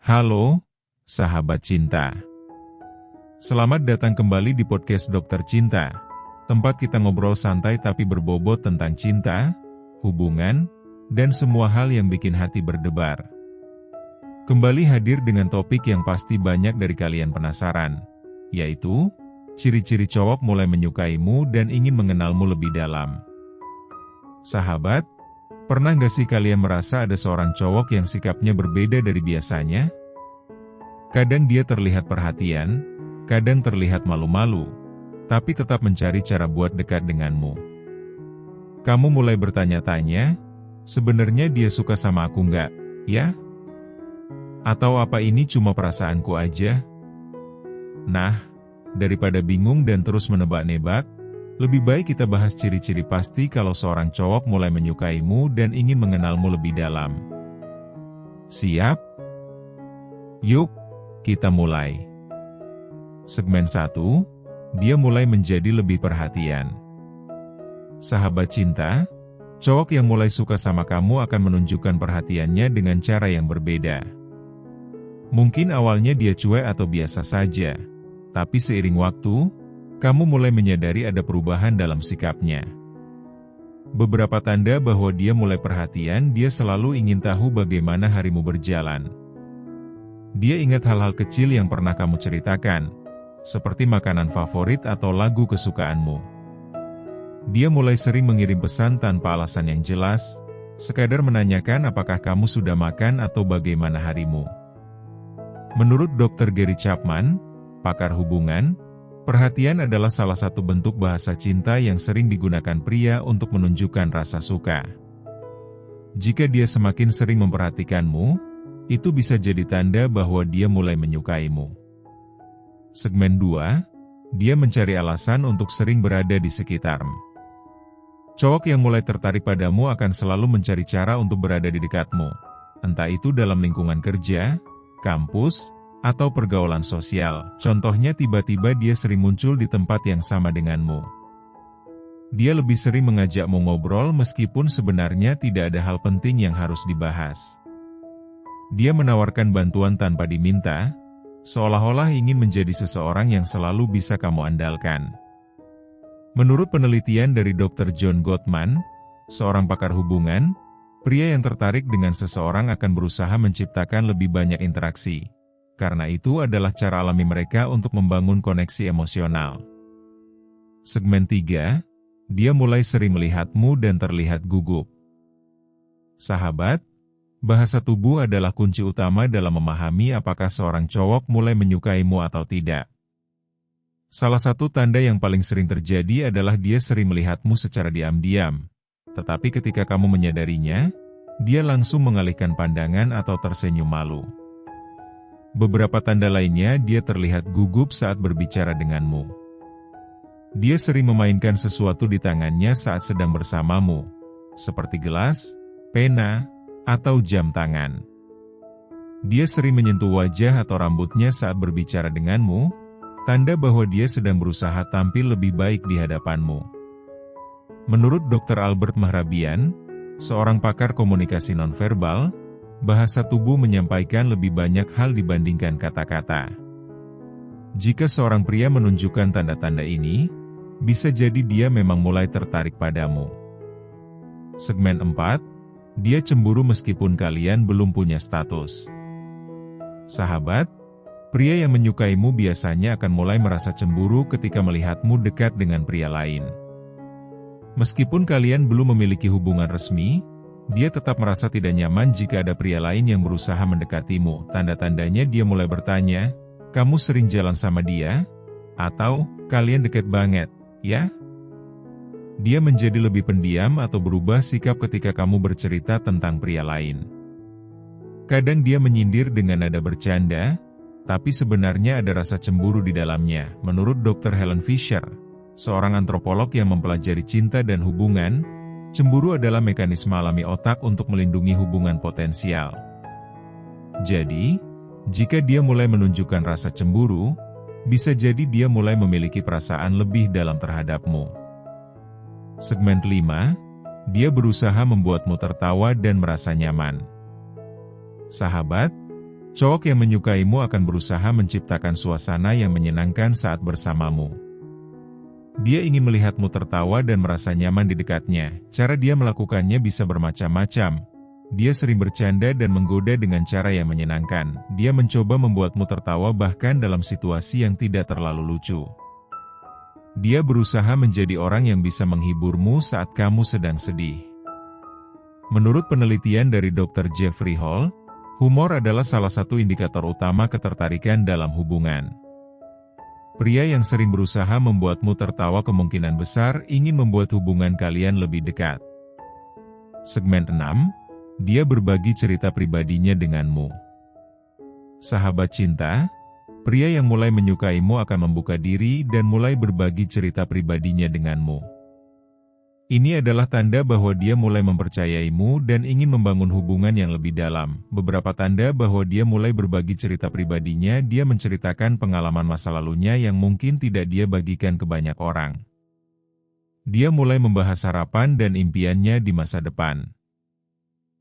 Halo, sahabat cinta. Selamat datang kembali di podcast Dokter Cinta, tempat kita ngobrol santai tapi berbobot tentang cinta, hubungan, dan semua hal yang bikin hati berdebar. Kembali hadir dengan topik yang pasti banyak dari kalian penasaran, yaitu ciri-ciri cowok mulai menyukaimu dan ingin mengenalmu lebih dalam. Sahabat, pernah gak sih kalian merasa ada seorang cowok yang sikapnya berbeda dari biasanya? Kadang dia terlihat perhatian, kadang terlihat malu-malu, tapi tetap mencari cara buat dekat denganmu. Kamu mulai bertanya-tanya, sebenarnya dia suka sama aku nggak, ya? Atau apa ini cuma perasaanku aja? Nah, daripada bingung dan terus menebak-nebak, lebih baik kita bahas ciri-ciri pasti kalau seorang cowok mulai menyukaimu dan ingin mengenalmu lebih dalam. Siap? Yuk, kita mulai. Segmen 1, dia mulai menjadi lebih perhatian. Sahabat cinta, cowok yang mulai suka sama kamu akan menunjukkan perhatiannya dengan cara yang berbeda. Mungkin awalnya dia cuek atau biasa saja, tapi seiring waktu, kamu mulai menyadari ada perubahan dalam sikapnya. Beberapa tanda bahwa dia mulai perhatian, dia selalu ingin tahu bagaimana harimu berjalan. Dia ingat hal-hal kecil yang pernah kamu ceritakan, seperti makanan favorit atau lagu kesukaanmu. Dia mulai sering mengirim pesan tanpa alasan yang jelas, sekadar menanyakan apakah kamu sudah makan atau bagaimana harimu. Menurut Dr. Gary Chapman, pakar hubungan, perhatian adalah salah satu bentuk bahasa cinta yang sering digunakan pria untuk menunjukkan rasa suka. Jika dia semakin sering memperhatikanmu, itu bisa jadi tanda bahwa dia mulai menyukaimu. Segmen 2, dia mencari alasan untuk sering berada di sekitarmu. Cowok yang mulai tertarik padamu akan selalu mencari cara untuk berada di dekatmu, entah itu dalam lingkungan kerja, kampus, atau pergaulan sosial. Contohnya tiba-tiba dia sering muncul di tempat yang sama denganmu. Dia lebih sering mengajakmu ngobrol meskipun sebenarnya tidak ada hal penting yang harus dibahas. Dia menawarkan bantuan tanpa diminta, seolah-olah ingin menjadi seseorang yang selalu bisa kamu andalkan. Menurut penelitian dari Dr. John Gottman, seorang pakar hubungan, pria yang tertarik dengan seseorang akan berusaha menciptakan lebih banyak interaksi. Karena itu adalah cara alami mereka untuk membangun koneksi emosional. Segmen 3, dia mulai sering melihatmu dan terlihat gugup. Sahabat, bahasa tubuh adalah kunci utama dalam memahami apakah seorang cowok mulai menyukaimu atau tidak. Salah satu tanda yang paling sering terjadi adalah dia sering melihatmu secara diam-diam. Tetapi ketika kamu menyadarinya, dia langsung mengalihkan pandangan atau tersenyum malu. Beberapa tanda lainnya, dia terlihat gugup saat berbicara denganmu. Dia sering memainkan sesuatu di tangannya saat sedang bersamamu, seperti gelas, pena, atau jam tangan. Dia sering menyentuh wajah atau rambutnya saat berbicara denganmu, tanda bahwa dia sedang berusaha tampil lebih baik di hadapanmu. Menurut Dr. Albert Mehrabian, seorang pakar komunikasi nonverbal, bahasa tubuh menyampaikan lebih banyak hal dibandingkan kata-kata. Jika seorang pria menunjukkan tanda-tanda ini, bisa jadi dia memang mulai tertarik padamu. Segmen 4, dia cemburu meskipun kalian belum punya status. Sahabat, pria yang menyukaimu biasanya akan mulai merasa cemburu ketika melihatmu dekat dengan pria lain. Meskipun kalian belum memiliki hubungan resmi, dia tetap merasa tidak nyaman jika ada pria lain yang berusaha mendekatimu. Tanda-tandanya dia mulai bertanya, kamu sering jalan sama dia? Atau, kalian dekat banget, ya? Dia menjadi lebih pendiam atau berubah sikap ketika kamu bercerita tentang pria lain. Kadang dia menyindir dengan nada bercanda, tapi sebenarnya ada rasa cemburu di dalamnya. Menurut Dr. Helen Fisher, seorang antropolog yang mempelajari cinta dan hubungan, cemburu adalah mekanisme alami otak untuk melindungi hubungan potensial. Jadi, jika dia mulai menunjukkan rasa cemburu, bisa jadi dia mulai memiliki perasaan lebih dalam terhadapmu. Segmen 5, dia berusaha membuatmu tertawa dan merasa nyaman. Sahabat, Cowok yang menyukaimu akan berusaha menciptakan suasana yang menyenangkan saat bersamamu. Dia ingin melihatmu tertawa dan merasa nyaman di dekatnya. Cara dia melakukannya bisa bermacam-macam. Dia sering bercanda dan menggoda dengan cara yang menyenangkan. Dia mencoba membuatmu tertawa bahkan dalam situasi yang tidak terlalu lucu. Dia berusaha menjadi orang yang bisa menghiburmu saat kamu sedang sedih. Menurut penelitian dari Dr. Jeffrey Hall, humor adalah salah satu indikator utama ketertarikan dalam hubungan. Pria yang sering berusaha membuatmu tertawa kemungkinan besar ingin membuat hubungan kalian lebih dekat. Segmen 6. Dia berbagi cerita pribadinya denganmu. Sahabat cinta, pria yang mulai menyukaimu akan membuka diri dan mulai berbagi cerita pribadinya denganmu. Ini adalah tanda bahwa dia mulai mempercayaimu dan ingin membangun hubungan yang lebih dalam. Beberapa tanda bahwa dia mulai berbagi cerita pribadinya, dia menceritakan pengalaman masa lalunya yang mungkin tidak dia bagikan ke banyak orang. Dia mulai membahas harapan dan impiannya di masa depan.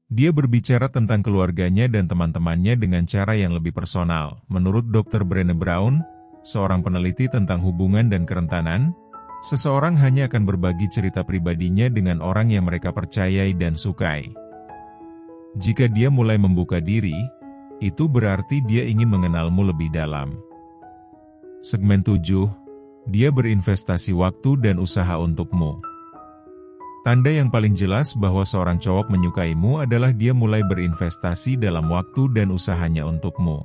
Dia berbicara tentang keluarganya dan teman-temannya dengan cara yang lebih personal. Menurut Dr. Brené Brown, seorang peneliti tentang hubungan dan kerentanan, seseorang hanya akan berbagi cerita pribadinya dengan orang yang mereka percayai dan sukai. Jika dia mulai membuka diri, itu berarti dia ingin mengenalmu lebih dalam. Segmen 7. Dia berinvestasi waktu dan usaha untukmu. Tanda yang paling jelas bahwa seorang cowok menyukaimu adalah dia mulai berinvestasi dalam waktu dan usahanya untukmu.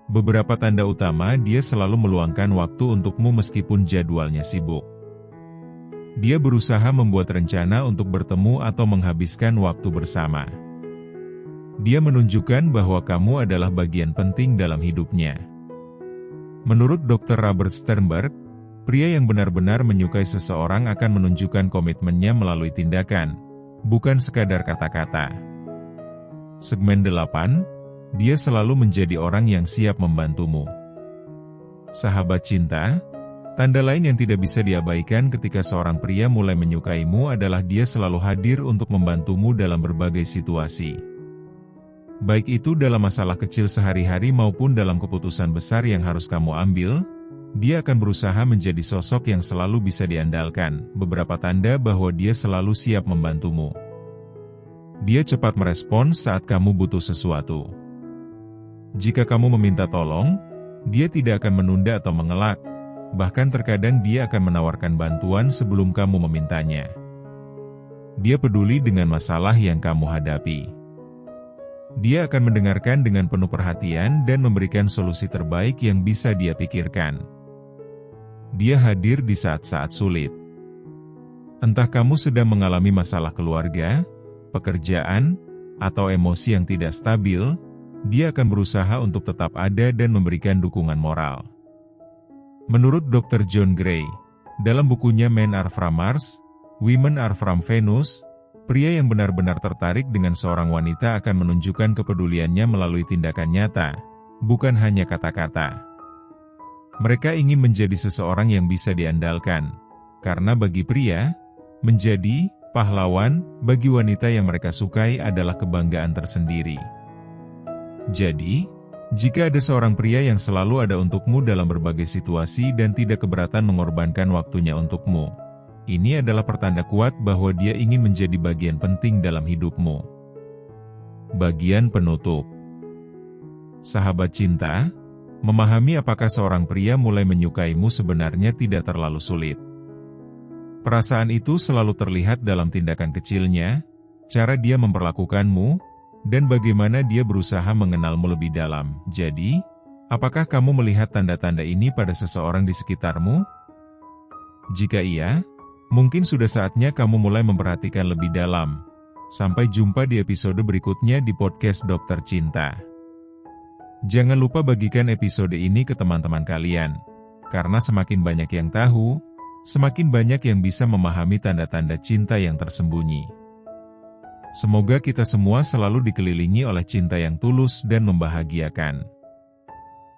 Beberapa tanda utama, dia selalu meluangkan waktu untukmu meskipun jadwalnya sibuk. Dia berusaha membuat rencana untuk bertemu atau menghabiskan waktu bersama. Dia menunjukkan bahwa kamu adalah bagian penting dalam hidupnya. Menurut Dr. Robert Sternberg, pria yang benar-benar menyukai seseorang akan menunjukkan komitmennya melalui tindakan, bukan sekadar kata-kata. Segmen 8. Dia selalu menjadi orang yang siap membantumu. Sahabat cinta, tanda lain yang tidak bisa diabaikan ketika seorang pria mulai menyukaimu adalah dia selalu hadir untuk membantumu dalam berbagai situasi. Baik itu dalam masalah kecil sehari-hari maupun dalam keputusan besar yang harus kamu ambil, dia akan berusaha menjadi sosok yang selalu bisa diandalkan. Beberapa tanda bahwa dia selalu siap membantumu. Dia cepat merespons saat kamu butuh sesuatu. Jika kamu meminta tolong, dia tidak akan menunda atau mengelak. Bahkan terkadang dia akan menawarkan bantuan sebelum kamu memintanya. Dia peduli dengan masalah yang kamu hadapi. Dia akan mendengarkan dengan penuh perhatian dan memberikan solusi terbaik yang bisa dia pikirkan. Dia hadir di saat-saat sulit. Entah kamu sedang mengalami masalah keluarga, pekerjaan, atau emosi yang tidak stabil, dia akan berusaha untuk tetap ada dan memberikan dukungan moral. Menurut Dr. John Gray, dalam bukunya Men Are From Mars, Women Are From Venus, pria yang benar-benar tertarik dengan seorang wanita akan menunjukkan kepeduliannya melalui tindakan nyata, bukan hanya kata-kata. Mereka ingin menjadi seseorang yang bisa diandalkan, karena bagi pria, menjadi pahlawan bagi wanita yang mereka sukai adalah kebanggaan tersendiri. Jadi, jika ada seorang pria yang selalu ada untukmu dalam berbagai situasi dan tidak keberatan mengorbankan waktunya untukmu, ini adalah pertanda kuat bahwa dia ingin menjadi bagian penting dalam hidupmu. Bagian penutup. Sahabat cinta, memahami apakah seorang pria mulai menyukaimu sebenarnya tidak terlalu sulit. Perasaan itu selalu terlihat dalam tindakan kecilnya, cara dia memperlakukanmu, dan bagaimana dia berusaha mengenalmu lebih dalam. Jadi, apakah kamu melihat tanda-tanda ini pada seseorang di sekitarmu? Jika iya, mungkin sudah saatnya kamu mulai memperhatikan lebih dalam. Sampai jumpa di episode berikutnya di podcast Dokter Cinta. Jangan lupa bagikan episode ini ke teman-teman kalian, karena semakin banyak yang tahu, semakin banyak yang bisa memahami tanda-tanda cinta yang tersembunyi. Semoga kita semua selalu dikelilingi oleh cinta yang tulus dan membahagiakan.